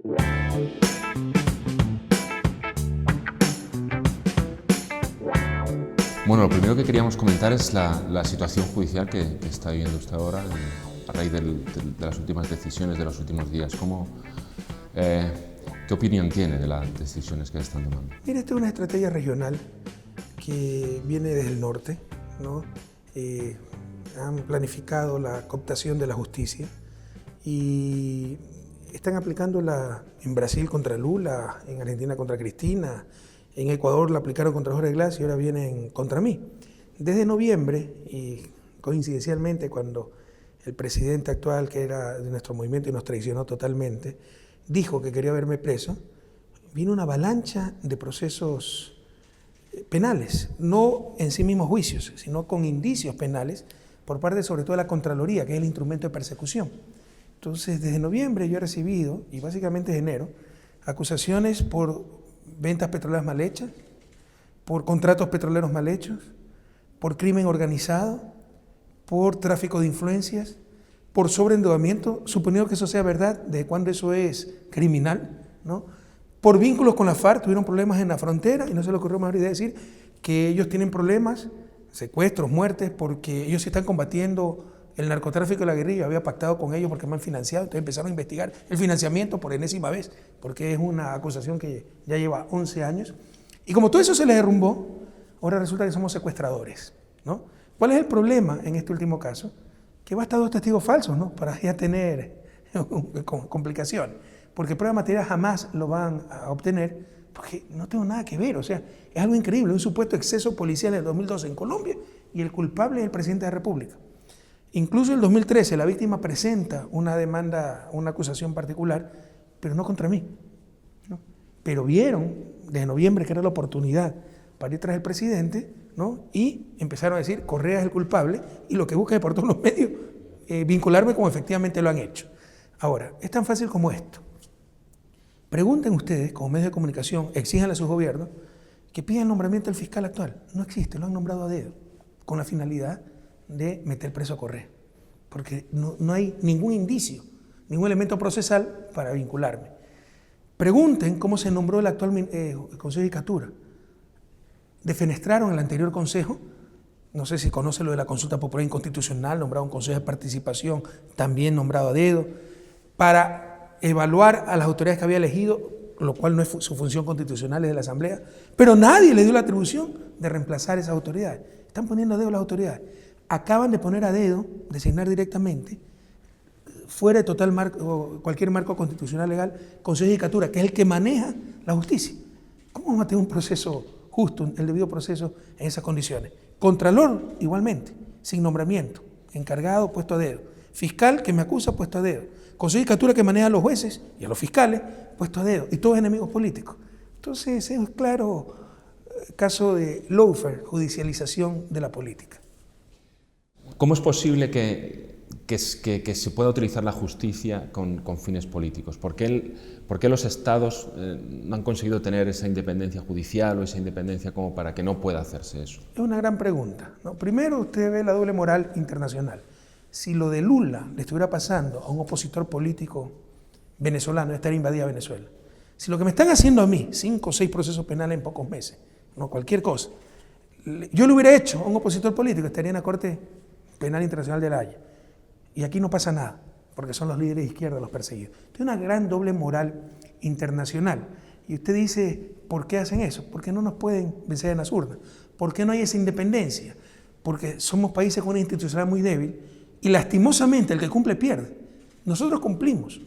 Bueno, lo primero que queríamos comentar es la situación judicial que está viviendo usted ahora a raíz de las últimas decisiones de los últimos días. ¿Qué opinión tiene de las decisiones que están tomando? Mira, esta es una estrategia regional que viene desde el norte, ¿no? Han planificado la cooptación de la justicia y están aplicándola en Brasil contra Lula, en Argentina contra Cristina, en Ecuador la aplicaron contra Jorge Glass y ahora vienen contra mí. Desde noviembre, y coincidencialmente cuando el presidente actual, que era de nuestro movimiento y nos traicionó totalmente, dijo que quería verme preso, vino una avalancha de procesos penales, no en sí mismos juicios, sino con indicios penales por parte sobre todo de la Contraloría, que es el instrumento de persecución. Entonces, desde noviembre yo he recibido, y básicamente desde enero, acusaciones por ventas petroleras mal hechas, por contratos petroleros mal hechos, por crimen organizado, por tráfico de influencias, por sobreendeudamiento, suponiendo que eso sea verdad, ¿desde cuándo eso es criminal? ¿No? Por vínculos con la FARC, tuvieron problemas en la frontera y no se le ocurrió más idea decir que ellos tienen problemas, secuestros, muertes, porque ellos están combatiendo el narcotráfico y la guerrilla. Había pactado con ellos porque me han financiado, entonces empezaron a investigar el financiamiento por enésima vez, porque es una acusación que ya lleva 11 años. Y como todo eso se les derrumbó, ahora resulta que somos secuestradores, ¿no? ¿Cuál es el problema en este último caso? Que basta 2 testigos falsos, ¿no? Para ya tener complicaciones, porque prueba material jamás lo van a obtener, porque no tengo nada que ver, o sea, es algo increíble, un supuesto exceso policial en el 2012 en Colombia y el culpable es el presidente de la República. Incluso en el 2013 la víctima presenta una demanda, una acusación particular, pero no contra mí, ¿no? Pero vieron desde noviembre que era la oportunidad para ir tras el presidente, ¿no? Y empezaron a decir, Correa es el culpable y lo que busca es por todos los medios vincularme como efectivamente lo han hecho. Ahora, es tan fácil como esto. Pregunten ustedes, como medios de comunicación, exíjanle a sus gobiernos que pidan el nombramiento del fiscal actual. No existe, lo han nombrado a dedo, con la finalidad de meter preso a Correa, porque no hay ningún indicio, ningún elemento procesal para vincularme. Pregunten cómo se nombró el actual Consejo de Judicatura. Defenestraron el anterior Consejo, no sé si conoce lo de la consulta popular inconstitucional, nombrado un Consejo de Participación, también nombrado a dedo, para evaluar a las autoridades que había elegido, lo cual no es su función constitucional, es de la Asamblea, pero nadie le dio la atribución de reemplazar esas autoridades. Están poniendo a dedo las autoridades. Acaban de poner a dedo, designar directamente, fuera de total marco, cualquier marco constitucional legal, Consejo de Judicatura, que es el que maneja la justicia. ¿Cómo vamos a tener un proceso justo, el debido proceso en esas condiciones? Contralor, igualmente, sin nombramiento, encargado, puesto a dedo. Fiscal que me acusa, puesto a dedo. Consejo de Judicatura que maneja a los jueces y a los fiscales, puesto a dedo. Y todos enemigos políticos. Entonces es un claro caso de lawfare, judicialización de la política. ¿Cómo es posible que se pueda utilizar la justicia con fines políticos? ¿Por qué los estados no han conseguido tener esa independencia judicial o esa independencia como para que no pueda hacerse eso? Es una gran pregunta, ¿no? Primero usted ve la doble moral internacional. Si lo de Lula le estuviera pasando a un opositor político venezolano, estaría invadida Venezuela. Si lo que me están haciendo a mí, 5 o 6 procesos penales en pocos meses, no cualquier cosa, yo lo hubiera hecho a un opositor político, estaría en la Corte Penal Internacional de La Haya. Y aquí no pasa nada, porque son los líderes de izquierda los perseguidos. Es una gran doble moral internacional. Y usted dice, ¿por qué hacen eso? Porque no nos pueden vencer en las urnas. ¿Por qué no hay esa independencia? Porque somos países con una institucionalidad muy débil y lastimosamente el que cumple pierde. Nosotros cumplimos.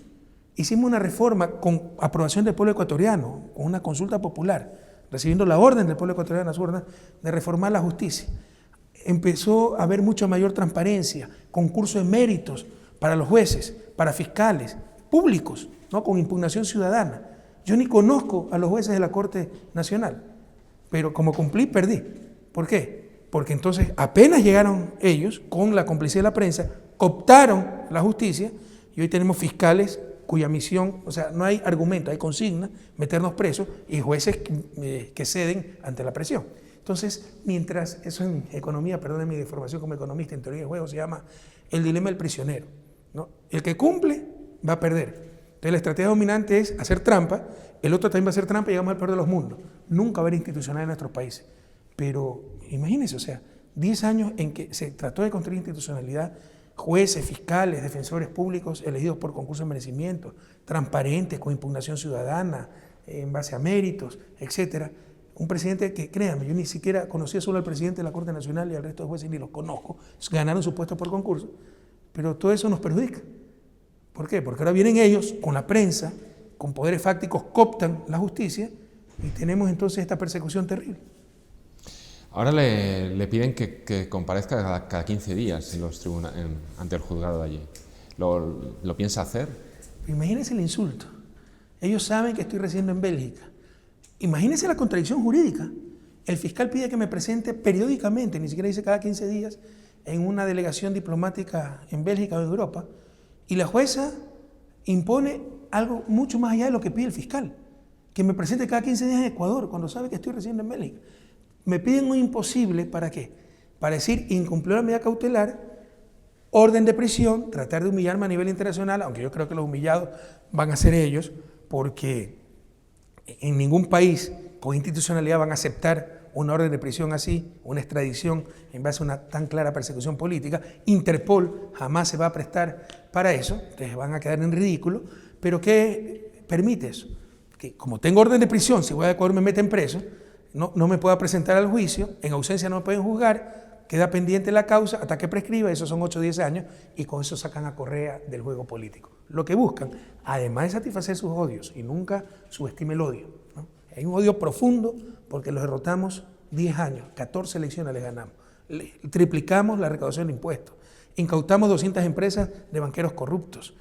Hicimos una reforma con aprobación del pueblo ecuatoriano, con una consulta popular, recibiendo la orden del pueblo ecuatoriano en las urnas de reformar la justicia. Empezó a haber mucha mayor transparencia, concurso de méritos para los jueces, para fiscales, públicos, ¿no? Con impugnación ciudadana. Yo ni conozco a los jueces de la Corte Nacional, pero como cumplí, perdí. ¿Por qué? Porque entonces apenas llegaron ellos, con la complicidad de la prensa, cooptaron la justicia y hoy tenemos fiscales cuya misión, o sea, no hay argumento, hay consigna, meternos presos y jueces que ceden ante la presión. Entonces, mientras, eso en economía, perdónenme mi formación como economista, en teoría de juego se llama el dilema del prisionero, ¿no? El que cumple va a perder Entonces la estrategia dominante es hacer trampa, el otro también va a hacer trampa y llegamos al peor de los mundos. Nunca va a haber institucional en nuestros países. Pero imagínense, o sea, 10 años en que se trató de construir institucionalidad, jueces, fiscales, defensores públicos elegidos por concurso de merecimiento, transparentes, con impugnación ciudadana, en base a méritos, etcétera. Un presidente que, créanme, yo ni siquiera conocía solo al presidente de la Corte Nacional y al resto de jueces ni los conozco, ganaron sus puestos por concurso, pero todo eso nos perjudica. ¿Por qué? Porque ahora vienen ellos con la prensa, con poderes fácticos, cooptan la justicia y tenemos entonces esta persecución terrible. Ahora le piden que comparezca cada 15 días ante el juzgado de allí. ¿Lo piensa hacer? Imagínense el insulto. Ellos saben que estoy residiendo en Bélgica. Imagínense la contradicción jurídica. El fiscal pide que me presente periódicamente, ni siquiera dice cada 15 días, en una delegación diplomática en Bélgica o en Europa, y la jueza impone algo mucho más allá de lo que pide el fiscal, que me presente cada 15 días en Ecuador, cuando sabe que estoy residiendo en Bélgica. Me piden un imposible, ¿para qué? Para decir, incumplió la medida cautelar, orden de prisión, tratar de humillarme a nivel internacional, aunque yo creo que los humillados van a ser ellos, porque en ningún país con institucionalidad van a aceptar una orden de prisión así, una extradición en base a una tan clara persecución política. Interpol jamás se va a prestar para eso, entonces van a quedar en ridículo, pero ¿qué permite eso? Que como tengo orden de prisión, si voy a Ecuador me meten preso, no me pueda presentar al juicio, en ausencia no me pueden juzgar, queda pendiente la causa hasta que prescriba, esos son 8 o 10 años, y con eso sacan a Correa del juego político. Lo que buscan, además de satisfacer sus odios, y nunca subestime el odio, ¿no? Hay un odio profundo porque los derrotamos 10 años, 14 elecciones les ganamos, triplicamos la recaudación de impuestos, incautamos 200 empresas de banqueros corruptos,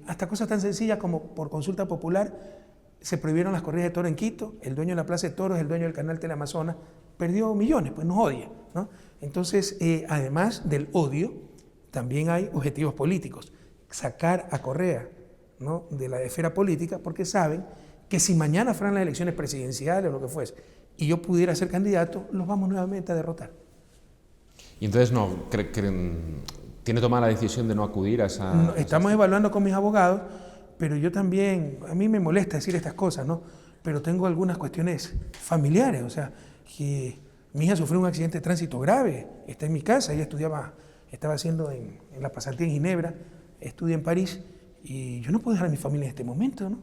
hasta cosas tan sencillas como por consulta popular, se prohibieron las corridas de toro en Quito, el dueño de la Plaza de Toros, el dueño del canal Teleamazonas, perdió millones, pues nos odia, ¿no? Entonces, además del odio, también hay objetivos políticos. Sacar a Correa, ¿no?, de la esfera política, porque saben que si mañana fueran las elecciones presidenciales o lo que fuese, y yo pudiera ser candidato, los vamos nuevamente a derrotar. Y entonces, ¿tiene tomada la decisión de no acudir a esa...? No, estamos evaluando con mis abogados, pero yo también, a mí me molesta decir estas cosas, ¿no? Pero tengo algunas cuestiones familiares, o sea, que mi hija sufrió un accidente de tránsito grave, está en mi casa, ella estaba haciendo en la pasantía en Ginebra, estudia en París, y yo no puedo dejar a mi familia en este momento, ¿no?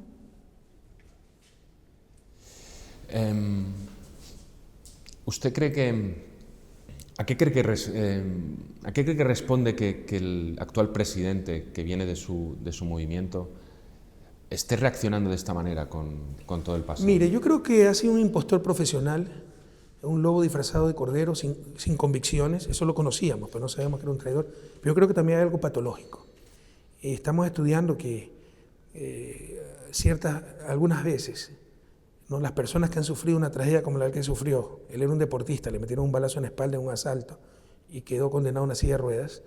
¿Usted cree que... ¿A qué cree que responde que el actual presidente que viene de su movimiento esté reaccionando de esta manera con todo el pasado? Mire, yo creo que ha sido un impostor profesional, un lobo disfrazado de cordero sin convicciones, eso lo conocíamos, pero no sabíamos que era un traidor, pero yo creo que también hay algo patológico. Estamos estudiando que algunas veces, ¿no?, las personas que han sufrido una tragedia como la que sufrió, él era un deportista, le metieron un balazo en la espalda en un asalto y quedó condenado a una silla de ruedas,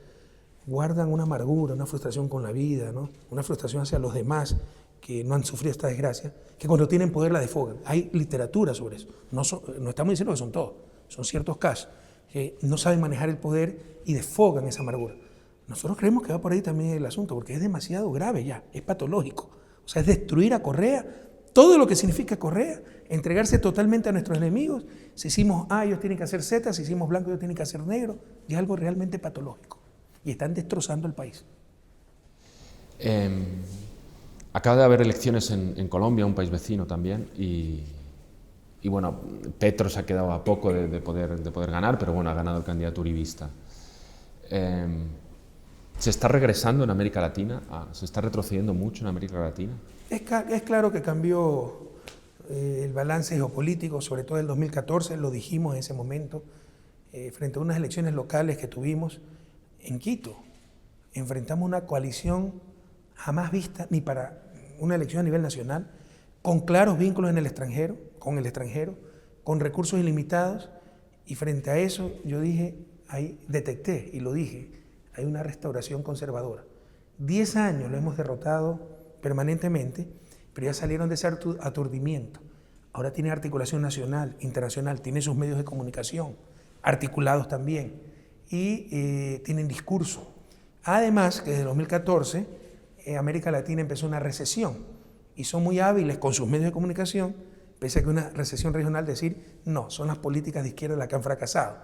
guardan una amargura, una frustración con la vida, ¿no?, una frustración hacia los demás que no han sufrido esta desgracia, que cuando tienen poder la desfogan. Hay literatura sobre eso. No estamos diciendo que son todos, son ciertos casos que no saben manejar el poder y desfogan esa amargura. Nosotros creemos que va por ahí también el asunto, porque es demasiado grave ya, es patológico. O sea, es destruir a Correa, todo lo que significa Correa, entregarse totalmente a nuestros enemigos. Si hicimos A, ellos tienen que hacer Z, si hicimos blanco, ellos tienen que hacer negro, y es algo realmente patológico. Y están destrozando el país. Acaba de haber elecciones en Colombia, un país vecino también, y bueno, Petro se ha quedado a poco de poder ganar, pero bueno, ha ganado el candidato uribista. ¿Se está regresando en América Latina? ¿Se está retrocediendo mucho en América Latina? Es claro que cambió el balance geopolítico, sobre todo en el 2014, lo dijimos en ese momento, frente a unas elecciones locales que tuvimos en Quito. Enfrentamos una coalición jamás vista ni para una elección a nivel nacional, con claros vínculos con el extranjero, con recursos ilimitados, y frente a eso yo detecté y lo dije, hay una restauración conservadora. 10 años lo hemos derrotado permanentemente, pero ya salieron de ese aturdimiento. Ahora tiene articulación nacional, internacional, tiene sus medios de comunicación, articulados también, y tienen discurso. Además, que desde 2014 América Latina empezó una recesión y son muy hábiles con sus medios de comunicación, pese a que una recesión regional, decir, no, son las políticas de izquierda las que han fracasado.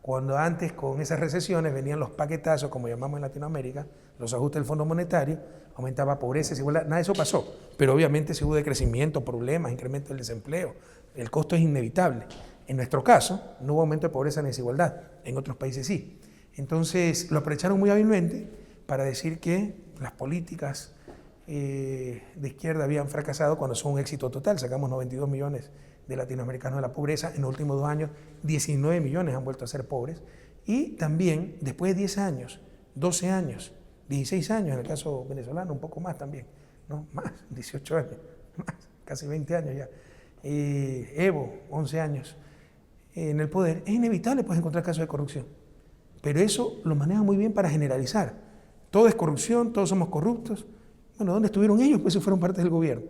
Cuando antes con esas recesiones venían los paquetazos, como llamamos en Latinoamérica, los ajustes del Fondo Monetario, aumentaba pobreza, desigualdad, nada de eso pasó, pero obviamente se hubo decrecimiento, problemas, incremento del desempleo, el costo es inevitable. En nuestro caso, no hubo aumento de pobreza ni desigualdad, en otros países sí. Entonces lo aprovecharon muy hábilmente para decir que las políticas de izquierda habían fracasado cuando son un éxito total. Sacamos 92 millones de latinoamericanos de la pobreza. En los últimos 2 años, 19 millones han vuelto a ser pobres. Y también, después de 10 años, 12 años, 16 años, en el caso venezolano, un poco más también, ¿no? Más, 18 años, más, casi 20 años ya. Evo, 11 años en el poder. Es inevitable pues, encontrar casos de corrupción. Pero eso lo maneja muy bien para generalizar. Todo es corrupción, todos somos corruptos. Bueno, ¿dónde estuvieron ellos? Pues si fueron parte del gobierno.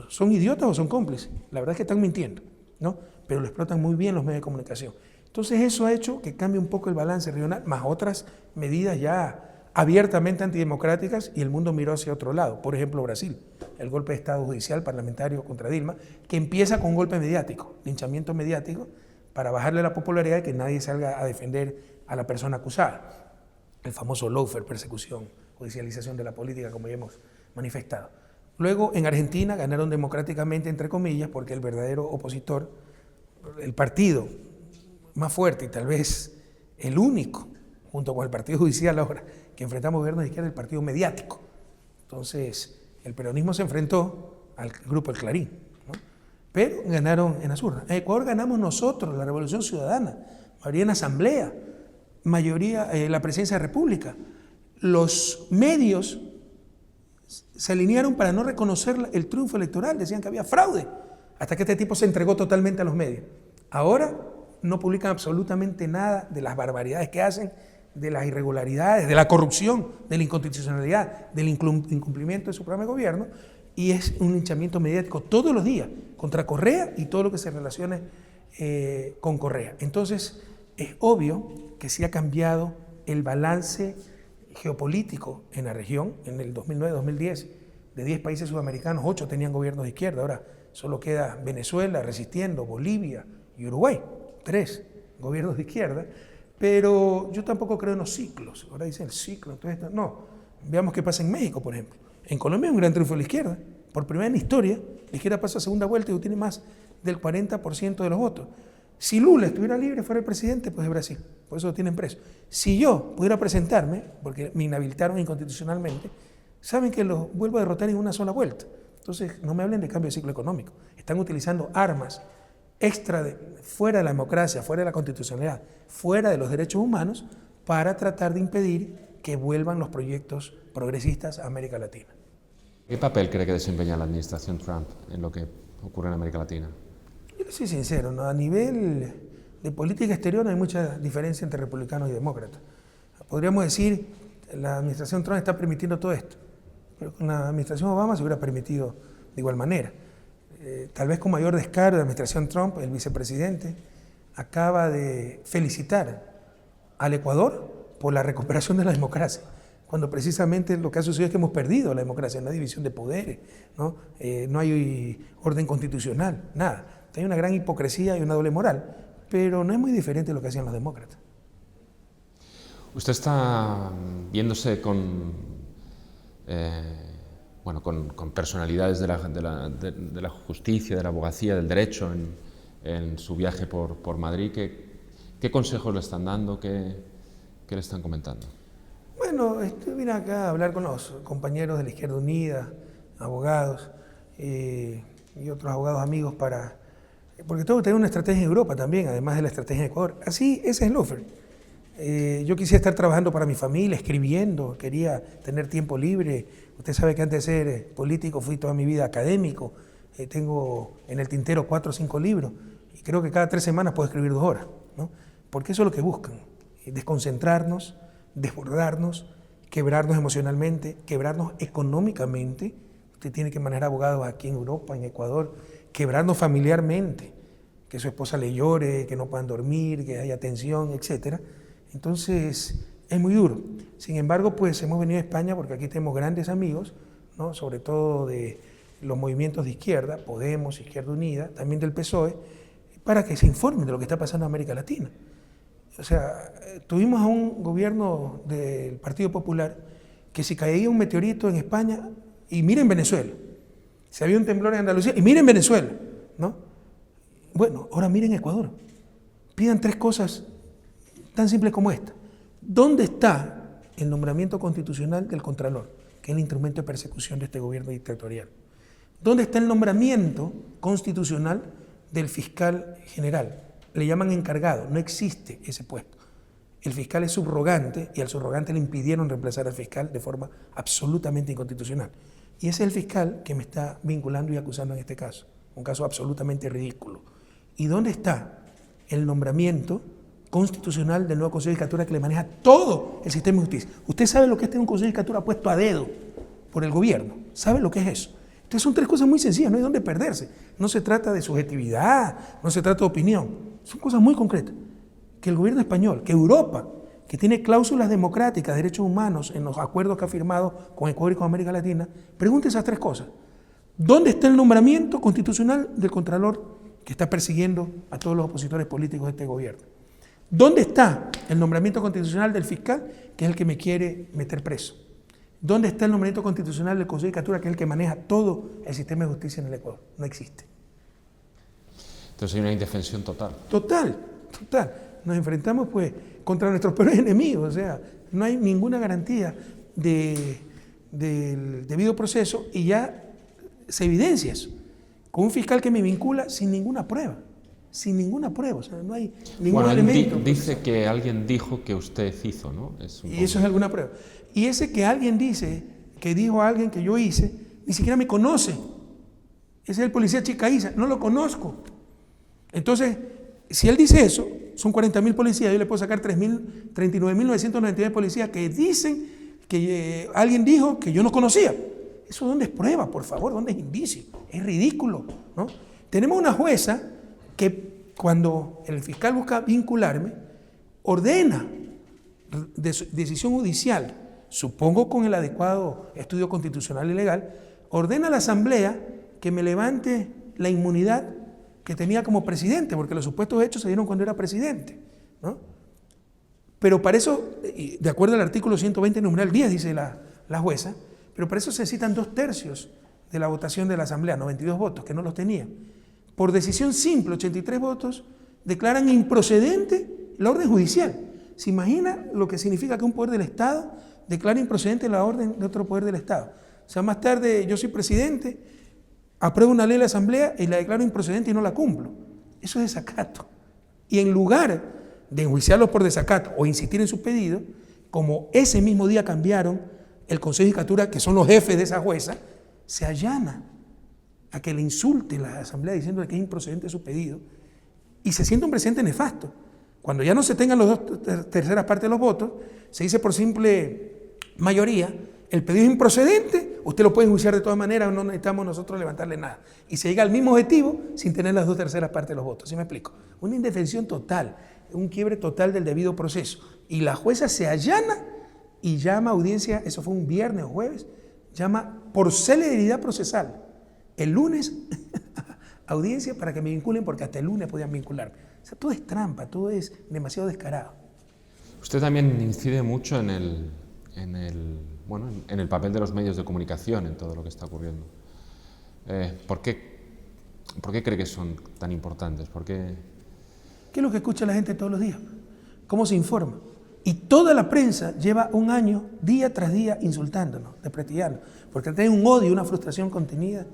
¿Son idiotas o son cómplices? La verdad es que están mintiendo, ¿no? Pero lo explotan muy bien los medios de comunicación. Entonces eso ha hecho que cambie un poco el balance regional, más otras medidas ya abiertamente antidemocráticas y el mundo miró hacia otro lado. Por ejemplo, Brasil, el golpe de Estado judicial parlamentario contra Dilma, que empieza con un golpe mediático, linchamiento mediático, para bajarle la popularidad y que nadie salga a defender a la persona acusada. El famoso lawfare, persecución, judicialización de la política, como ya hemos manifestado. Luego, en Argentina ganaron democráticamente, entre comillas, porque el verdadero opositor, el partido más fuerte y tal vez el único, junto con el partido judicial ahora, que enfrentamos gobiernos de izquierda, el partido mediático. Entonces, el peronismo se enfrentó al grupo El Clarín, ¿no? Pero ganaron en las urnas. En Ecuador ganamos nosotros, la Revolución Ciudadana, mayoría en asamblea, mayoría la presidencia de la República. Los medios se alinearon para no reconocer el triunfo electoral, decían que había fraude, hasta que este tipo se entregó totalmente a los medios. Ahora no publican absolutamente nada de las barbaridades que hacen, de las irregularidades, de la corrupción, de la inconstitucionalidad, del incumplimiento de su programa de gobierno, y es un linchamiento mediático todos los días contra Correa y todo lo que se relacione con Correa. Entonces, es obvio que sí ha cambiado el balance geopolítico en la región. En el 2009-2010, de 10 países sudamericanos, 8 tenían gobiernos de izquierda. Ahora solo queda Venezuela resistiendo, Bolivia y Uruguay, 3 gobiernos de izquierda. Pero yo tampoco creo en los ciclos. Ahora dicen el ciclo, entonces no. Veamos qué pasa en México, por ejemplo. En Colombia es un gran triunfo de la izquierda. Por primera vez en la historia, la izquierda pasa a segunda vuelta y tiene más del 40% de los votos. Si Lula estuviera libre, fuera el presidente, pues de Brasil. Por eso lo tienen preso. Si yo pudiera presentarme, porque me inhabilitaron inconstitucionalmente, saben que los vuelvo a derrotar en una sola vuelta. Entonces, no me hablen de cambio de ciclo económico. Están utilizando armas fuera de la democracia, fuera de la constitucionalidad, fuera de los derechos humanos, para tratar de impedir que vuelvan los proyectos progresistas a América Latina. ¿Qué papel cree que desempeña la administración Trump en lo que ocurre en América Latina? Yo soy sincero, ¿no? A nivel de política exterior no hay mucha diferencia entre republicanos y demócratas. Podríamos decir que la administración Trump está permitiendo todo esto, pero con la administración Obama se hubiera permitido de igual manera. Tal vez con mayor descaro de la administración Trump, el vicepresidente acaba de felicitar al Ecuador por la recuperación de la democracia, cuando precisamente lo que ha sucedido es que hemos perdido la democracia, no hay división de poderes, ¿no? No hay orden constitucional, nada. Hay una gran hipocresía y una doble moral, pero no es muy diferente de lo que hacían los demócratas. Usted está viéndose con personalidades de la justicia, de la abogacía, del derecho en su viaje por Madrid. ¿Qué consejos le están dando? ¿Qué le están comentando? Bueno, vine acá a hablar con los compañeros de la Izquierda Unida, abogados y otros abogados amigos porque tengo que tener una estrategia en Europa también, además de la estrategia en Ecuador. Así, ese es el offer. Yo quisiera estar trabajando para mi familia, escribiendo, quería tener tiempo libre. Usted sabe que antes de ser político fui toda mi vida académico. Tengo en el tintero 4 o 5 libros y creo que cada 3 semanas puedo escribir 2 horas, ¿no? Porque eso es lo que buscan, desconcentrarnos, desbordarnos, quebrarnos emocionalmente, quebrarnos económicamente. Usted tiene que manejar abogados aquí en Europa, en Ecuador, quebrarnos familiarmente, que su esposa le llore, que no puedan dormir, que haya tensión, etc. Entonces, es muy duro. Sin embargo, pues hemos venido a España porque aquí tenemos grandes amigos, ¿no? Sobre todo de los movimientos de izquierda, Podemos, Izquierda Unida, también del PSOE, para que se informen de lo que está pasando en América Latina. O sea, tuvimos a un gobierno del Partido Popular que si caía un meteorito en España, y miren Venezuela, si había un temblor en Andalucía, y miren Venezuela, ¿no? Bueno, ahora miren Ecuador. Pidan 3 cosas tan simples como esta. ¿Dónde está el nombramiento constitucional del Contralor, que es el instrumento de persecución de este gobierno dictatorial? ¿Dónde está el nombramiento constitucional del fiscal general? Le llaman encargado, no existe ese puesto. El fiscal es subrogante y al subrogante le impidieron reemplazar al fiscal de forma absolutamente inconstitucional. Y ese es el fiscal que me está vinculando y acusando en este caso, un caso absolutamente ridículo. ¿Y dónde está el nombramiento constitucional del nuevo Consejo de Judicatura que le maneja todo el sistema de justicia? Usted sabe lo que es tener un Consejo de Judicatura puesto a dedo por el gobierno, ¿sabe lo que es eso? Entonces son 3 cosas muy sencillas, no hay dónde perderse. No se trata de subjetividad, no se trata de opinión, son cosas muy concretas. Que el gobierno español, que Europa, que tiene cláusulas democráticas, derechos humanos en los acuerdos que ha firmado con Ecuador y con América Latina, pregunte esas 3 cosas. ¿Dónde está el nombramiento constitucional del Contralor que está persiguiendo a todos los opositores políticos de este gobierno? ¿Dónde está el nombramiento constitucional del fiscal, que es el que me quiere meter preso? ¿Dónde está el nombramiento constitucional del Consejo de Judicatura, que es el que maneja todo el sistema de justicia en el Ecuador? No existe. Entonces hay una indefensión total. Total. Nos enfrentamos pues contra nuestros peores enemigos, o sea, no hay ninguna garantía del debido proceso y ya se evidencia eso, con un fiscal que me vincula sin ninguna prueba, o sea, no hay ningún elemento. Dice que alguien dijo que usted hizo, ¿no? Y eso es alguna prueba. Y ese que alguien dice, que dijo a alguien que yo hice, ni siquiera me conoce. Ese es el policía Chicaiza, no lo conozco. Entonces, si él dice eso, son 40.000 policías, yo le puedo sacar 39.999 policías que dicen que alguien dijo que yo no conocía. ¿Eso dónde es prueba, por favor? ¿Dónde es indicio? Es ridículo, ¿no? Tenemos una jueza que cuando el fiscal busca vincularme, ordena decisión judicial, supongo con el adecuado estudio constitucional y legal, ordena a la Asamblea que me levante la inmunidad que tenía como presidente, porque los supuestos hechos se dieron cuando era presidente, ¿no? Pero para eso, de acuerdo al artículo 120, numeral 10, dice la jueza, pero para eso se necesitan 2/3 de la votación de la Asamblea, 92 votos, que no los tenía. Por decisión simple, 83 votos, declaran improcedente la orden judicial. ¿Se imagina lo que significa que un poder del Estado declara improcedente la orden de otro poder del Estado? O sea, más tarde yo soy presidente, apruebo una ley de la Asamblea y la declaro improcedente y no la cumplo. Eso es desacato. Y en lugar de enjuiciarlos por desacato o insistir en su pedido, como ese mismo día cambiaron el Consejo de Judicatura, que son los jefes de esa jueza, se allana a que le insulte la Asamblea diciendo que es improcedente su pedido y se siente un precedente nefasto. Cuando ya no se tengan las 2/3 partes de los votos, se dice por simple mayoría, el pedido es improcedente, usted lo puede enjuiciar de todas maneras, no necesitamos nosotros levantarle nada. Y se llega al mismo objetivo sin tener las 2/3 partes de los votos. ¿Sí me explico? Una indefensión total, un quiebre total del debido proceso. Y la jueza se allana y llama a audiencia, eso fue un viernes o jueves, llama por celeridad procesal. El lunes, audiencia para que me vinculen, porque hasta el lunes podían vincularme. O sea, todo es trampa, todo es demasiado descarado. Usted también incide mucho en el papel de los medios de comunicación en todo lo que está ocurriendo. ¿Por qué cree que son tan importantes? ¿Qué es lo que escucha la gente todos los días? ¿Cómo se informa? Y toda la prensa lleva un año, día tras día, insultándonos, desprestigiándonos, porque tiene un odio, una frustración contenida,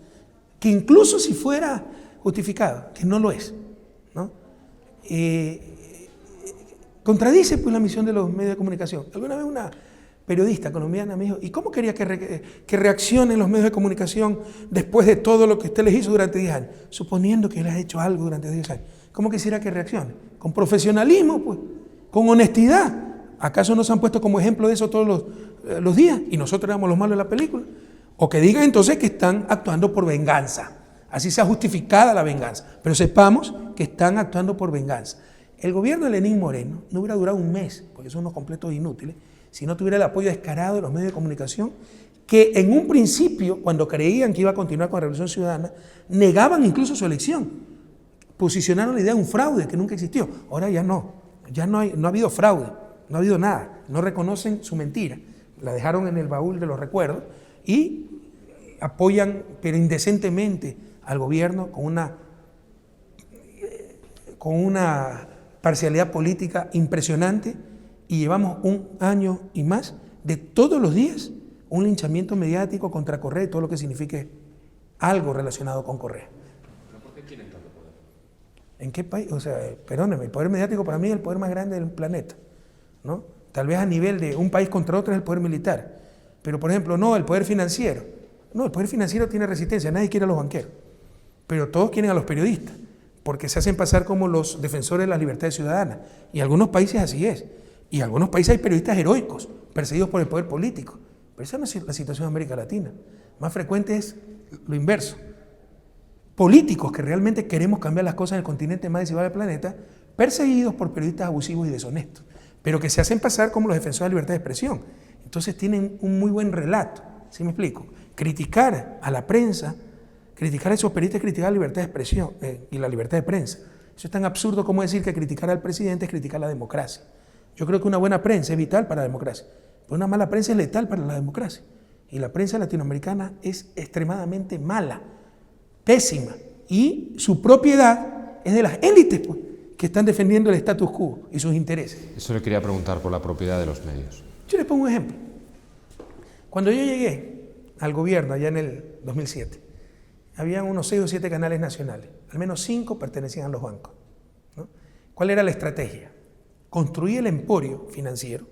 que incluso si fuera justificado, que no lo es, ¿no? Contradice pues la misión de los medios de comunicación. Alguna vez una periodista colombiana me dijo, ¿y cómo quería que reaccionen los medios de comunicación después de todo lo que usted les hizo durante 10 años? Suponiendo que les ha hecho algo durante 10 años. ¿Cómo quisiera que reaccionen? Con profesionalismo, pues, con honestidad. ¿Acaso nos han puesto como ejemplo de eso todos los días? Y nosotros éramos los malos de la película. O que digan entonces que están actuando por venganza. Así sea justificada la venganza. Pero sepamos que están actuando por venganza. El gobierno de Lenín Moreno no hubiera durado un mes, porque son unos completos inútiles, si no tuviera el apoyo descarado de los medios de comunicación que en un principio, cuando creían que iba a continuar con la Revolución Ciudadana, negaban incluso su elección. Posicionaron la idea de un fraude que nunca existió. Ahora ya no ha habido fraude, no ha habido nada, no reconocen su mentira. La dejaron en el baúl de los recuerdos y apoyan, pero indecentemente, al gobierno con una parcialidad política impresionante, y llevamos un año y más de todos los días un linchamiento mediático contra Correa y todo lo que signifique algo relacionado con Correa. ¿Pero por qué quieren tanto poder? ¿En qué país? O sea, perdóneme, el poder mediático para mí es el poder más grande del planeta, ¿no? Tal vez a nivel de un país contra otro es el poder militar, pero por ejemplo, no, el poder financiero. No, el poder financiero tiene resistencia, nadie quiere a los banqueros, pero todos quieren a los periodistas, porque se hacen pasar como los defensores de las libertades ciudadanas, y en algunos países así es, y en algunos países hay periodistas heroicos, perseguidos por el poder político, pero esa no es la situación en América Latina. Más frecuente es lo inverso. Políticos que realmente queremos cambiar las cosas en el continente más desigual del planeta, perseguidos por periodistas abusivos y deshonestos, pero que se hacen pasar como los defensores de la libertad de expresión. Entonces tienen un muy buen relato, ¿sí me explico? Criticar a la prensa, criticar a esos periodistas, criticar la libertad de expresión y la libertad de prensa. Eso es tan absurdo como decir que criticar al presidente es criticar la democracia. Yo creo que una buena prensa es vital para la democracia, pero una mala prensa es letal para la democracia. Y la prensa latinoamericana es extremadamente mala, pésima, y su propiedad es de las élites, pues, que están defendiendo el status quo y sus intereses. Eso le quería preguntar por la propiedad de los medios. Yo les pongo un ejemplo. Cuando yo llegué al gobierno allá en el 2007, habían unos 6 o 7 canales nacionales, al menos 5 pertenecían a los bancos, ¿no? ¿Cuál era la estrategia? Construía el emporio financiero,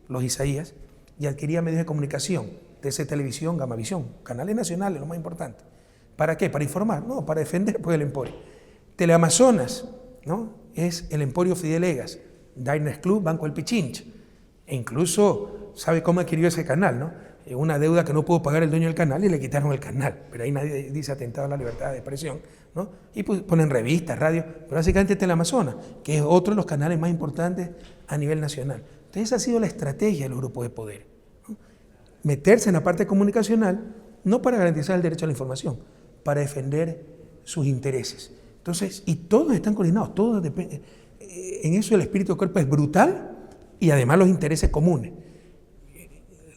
los Isaías, y adquiría medios de comunicación, TC Televisión, Gamavisión, canales nacionales, lo más importante. ¿Para qué? ¿Para informar? No, para defender pues, el emporio. Teleamazonas, ¿no? Es el emporio Fidel Egas, Diners Club, Banco El Pichincha. E incluso, ¿sabe cómo adquirió ese canal, no? Una deuda que no pudo pagar el dueño del canal y le quitaron el canal. Pero ahí nadie dice atentado a la libertad de expresión, ¿no? Y pues ponen revistas, radio, pero básicamente Teleamazonas, que es otro de los canales más importantes a nivel nacional. Entonces esa ha sido la estrategia de los grupos de poder, ¿no? Meterse en la parte comunicacional, no para garantizar el derecho a la información, para defender sus intereses. Entonces, y todos están coordinados, todos dependen. En eso el espíritu de cuerpo es brutal y además los intereses comunes.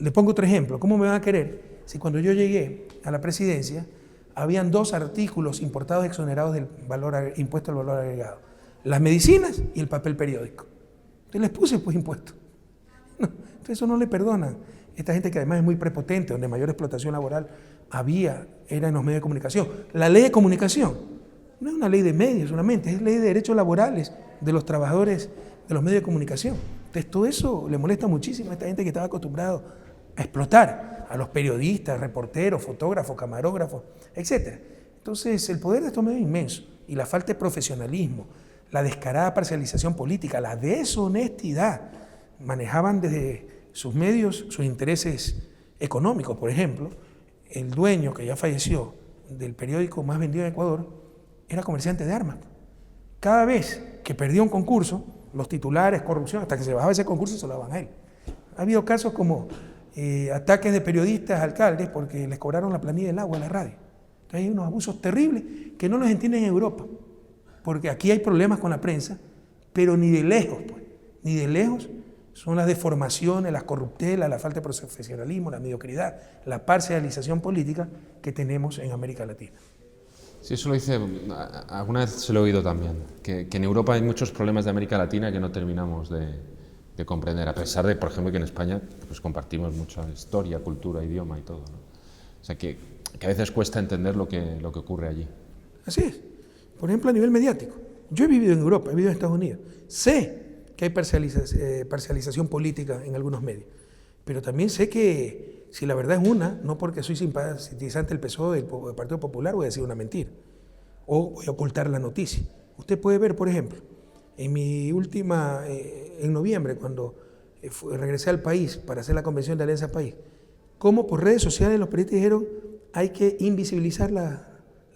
Le pongo otro ejemplo. ¿Cómo me van a querer si cuando yo llegué a la presidencia habían 2 artículos importados exonerados del impuesto al valor agregado? Las medicinas y el papel periódico. Entonces les puse pues impuestos. No, entonces eso no le perdonan. Esta gente que además es muy prepotente, donde mayor explotación laboral era en los medios de comunicación. La ley de comunicación no es una ley de medios solamente, es ley de derechos laborales de los trabajadores de los medios de comunicación. Entonces todo eso le molesta muchísimo a esta gente que estaba acostumbrado a explotar a los periodistas, reporteros, fotógrafos, camarógrafos, etc. Entonces el poder de estos medios es inmenso y la falta de profesionalismo, la descarada parcialización política, la deshonestidad, manejaban desde sus medios sus intereses económicos. Por ejemplo, el dueño que ya falleció del periódico más vendido en Ecuador era comerciante de armas. Cada vez que perdía un concurso, los titulares, corrupción, hasta que se bajaba ese concurso se lo daban a él. Ha habido casos como ataques de periodistas, alcaldes, porque les cobraron la planilla del agua a la radio. Entonces hay unos abusos terribles que no los entienden en Europa, porque aquí hay problemas con la prensa, pero ni de lejos, pues, ni de lejos son las deformaciones, las corruptelas, la falta de profesionalismo, la mediocridad, la parcialización política que tenemos en América Latina. Sí, eso lo dice, alguna vez se lo he oído también, que en Europa hay muchos problemas de América Latina que no terminamos de comprender, a pesar de, por ejemplo, que en España pues, compartimos mucha historia, cultura, idioma y todo, ¿no? O sea, que a veces cuesta entender lo que ocurre allí. Así es. Por ejemplo, a nivel mediático. Yo he vivido en Europa, he vivido en Estados Unidos. Sé que hay parcialización política en algunos medios, pero también sé que si la verdad es una, no porque soy simpatizante del PSOE, del Partido Popular, voy a decir una mentira o voy a ocultar la noticia. Usted puede ver, por ejemplo, en mi última, en noviembre, cuando regresé al país para hacer la convención de Alianza País, cómo por redes sociales los periodistas dijeron hay que invisibilizar la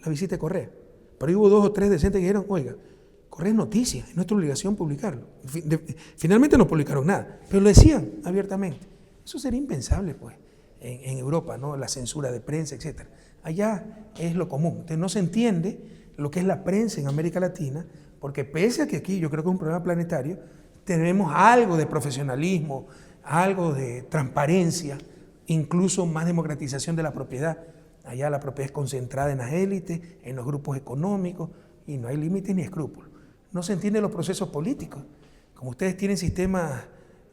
visita de Correa. Pero hubo 2 o 3 decentes que dijeron, oiga, Correa es noticia, es nuestra obligación publicarlo. Finalmente no publicaron nada, pero lo decían abiertamente. Eso sería impensable, pues. en Europa, ¿no? La censura de prensa, etc. Allá es lo común. Entonces no se entiende lo que es la prensa en América Latina, porque pese a que aquí yo creo que es un problema planetario, tenemos algo de profesionalismo, algo de transparencia, incluso más democratización de la propiedad. Allá la propiedad es concentrada en las élites, en los grupos económicos, y no hay límites ni escrúpulos. No se entienden los procesos políticos. Como ustedes tienen sistemas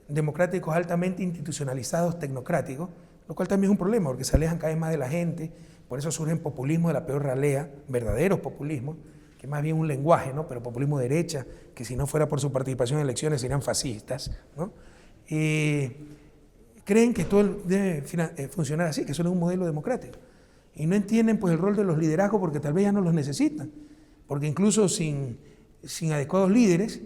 democráticos altamente institucionalizados, tecnocráticos, lo cual también es un problema, porque se alejan cada vez más de la gente, por eso surgen populismos de la peor ralea, verdaderos populismos, que más bien un lenguaje, ¿no? Pero populismo de derecha, que si no fuera por su participación en elecciones serían fascistas, ¿no? Creen que todo debe funcionar así, que eso no es un modelo democrático. Y no entienden pues el rol de los liderazgos porque tal vez ya no los necesitan, porque incluso sin adecuados líderes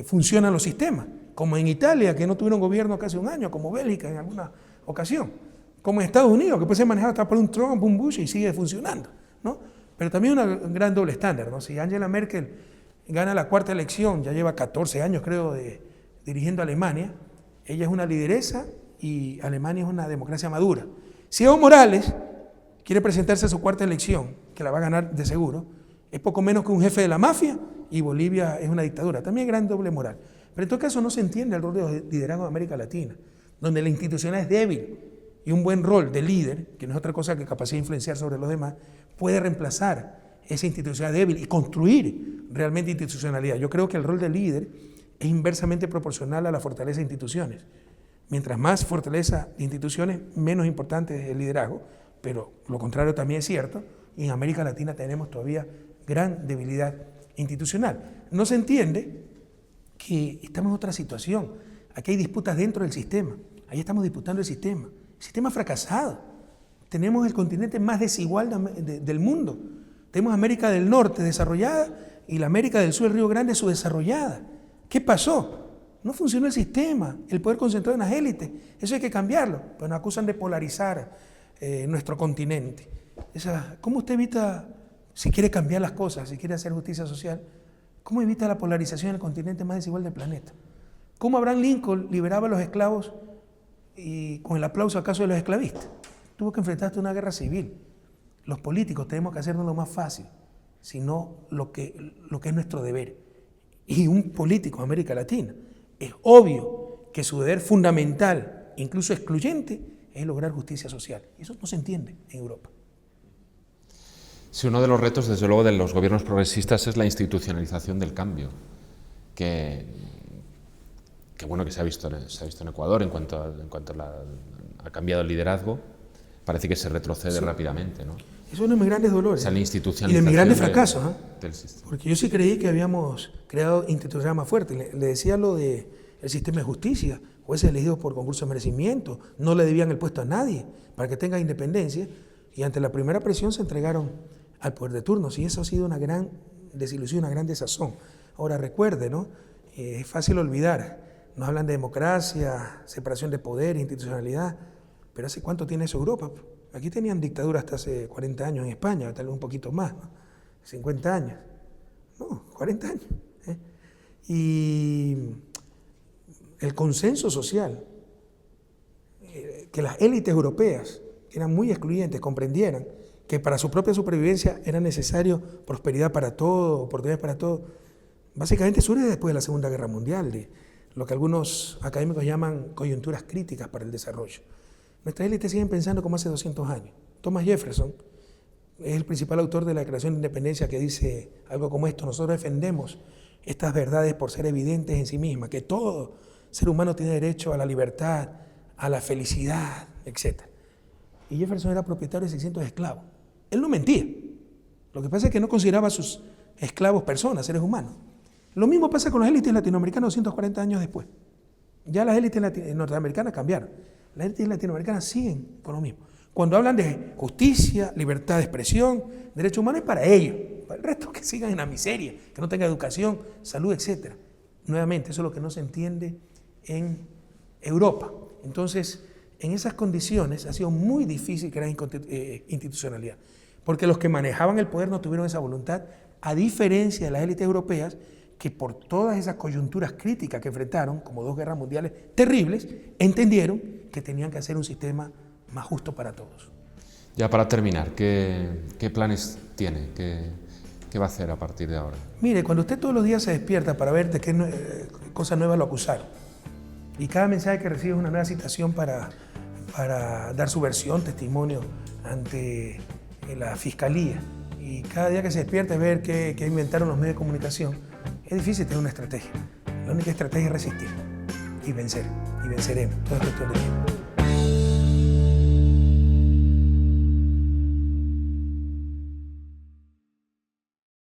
funcionan los sistemas, como en Italia, que no tuvieron gobierno casi un año, como Bélgica en alguna ocasión, como en Estados Unidos, que puede ser manejado hasta por un Trump, un Bush y sigue funcionando, ¿no? Pero también un gran doble estándar, ¿no? Si Angela Merkel gana la 4ª elección, ya lleva 14 años creo dirigiendo a Alemania, ella es una lideresa y Alemania es una democracia madura. Si Evo Morales quiere presentarse a su 4ª elección, que la va a ganar de seguro, es poco menos que un jefe de la mafia y Bolivia es una dictadura. También gran doble moral. Pero en todo caso no se entiende el rol de los liderazgos de América Latina, donde la institucionalidad es débil y un buen rol de líder, que no es otra cosa que capacidad de influenciar sobre los demás, puede reemplazar esa institucionalidad débil y construir realmente institucionalidad. Yo creo que el rol de líder es inversamente proporcional a la fortaleza de instituciones. Mientras más fortaleza de instituciones, menos importante es el liderazgo, pero lo contrario también es cierto, y en América Latina tenemos todavía gran debilidad institucional. No se entiende que estamos en otra situación. Aquí hay disputas dentro del sistema. Ahí estamos disputando el sistema fracasado. Tenemos el continente más desigual del mundo. Tenemos América del Norte desarrollada y la América del Sur, el Río Grande, subdesarrollada. ¿Qué pasó? No funcionó el sistema, el poder concentrado en las élites. Eso hay que cambiarlo. Pues nos acusan de polarizar nuestro continente. ¿Cómo usted evita, si quiere cambiar las cosas, si quiere hacer justicia social, cómo evita la polarización en el continente más desigual del planeta? ¿Cómo Abraham Lincoln liberaba a los esclavos y con el aplauso acaso de los esclavistas? Tuvo que enfrentarse a una guerra civil. Los políticos tenemos que hacernos lo más fácil, sino lo que es nuestro deber. Y un político de América Latina, es obvio que su deber fundamental, incluso excluyente, es lograr justicia social. Y eso no se entiende en Europa. Sí, uno de los retos, desde luego, de los gobiernos progresistas es la institucionalización del cambio, que se ha visto en Ecuador en cuanto ha cambiado el liderazgo. Parece que se retrocede rápidamente, ¿no? Es uno de mis grandes dolores. O sea, la institucionalización y de mis grandes fracasos, del sistema. Porque yo sí creí que habíamos creado instituciones más fuertes. Le decía lo del sistema de justicia, jueces elegidos por concurso de merecimiento, no le debían el puesto a nadie para que tenga independencia, y ante la primera presión se entregaron al poder de turnos, y eso ha sido una gran desilusión, una gran desazón. Ahora recuerde, ¿no? Es fácil olvidar, nos hablan de democracia, separación de poder, institucionalidad, pero ¿hace cuánto tiene eso Europa? Aquí tenían dictadura hasta hace 40 años en España, tal vez un poquito más, ¿no? 50 años, no, 40 años. Y el consenso social, que las élites europeas, que eran muy excluyentes, comprendieran que para su propia supervivencia era necesario prosperidad para todos, oportunidades para todos, básicamente surge después de la Segunda Guerra Mundial, de lo que algunos académicos llaman coyunturas críticas para el desarrollo. Nuestras élites siguen pensando como hace 200 años. Thomas Jefferson es el principal autor de la Declaración de Independencia, que dice algo como esto: nosotros defendemos estas verdades por ser evidentes en sí mismas, que todo ser humano tiene derecho a la libertad, a la felicidad, etc. Y Jefferson era propietario de 600 esclavos. Él no mentía. Lo que pasa es que no consideraba a sus esclavos personas, seres humanos. Lo mismo pasa con las élites latinoamericanas 240 años después. Ya las élites norteamericanas cambiaron. Las élites latinoamericanas siguen con lo mismo. Cuando hablan de justicia, libertad de expresión, derechos humanos, es para ellos. Para el resto, que sigan en la miseria, que no tengan educación, salud, etc. Nuevamente, eso es lo que no se entiende en Europa. Entonces, en esas condiciones ha sido muy difícil crear institucionalidad, porque los que manejaban el poder no tuvieron esa voluntad, a diferencia de las élites europeas, que por todas esas coyunturas críticas que enfrentaron, como 2 guerras mundiales terribles, entendieron que tenían que hacer un sistema más justo para todos. Ya para terminar, ¿qué planes tiene? ¿Qué va a hacer a partir de ahora? Mire, cuando usted todos los días se despierta para ver de qué cosa nueva lo acusaron, y cada mensaje que recibe es una nueva citación para dar su versión, testimonio ante la fiscalía, y cada día que se despierta es ver qué inventaron los medios de comunicación, es difícil tener una estrategia. La única estrategia es resistir y vencer, y venceremos. Todo es cuestión de tiempo.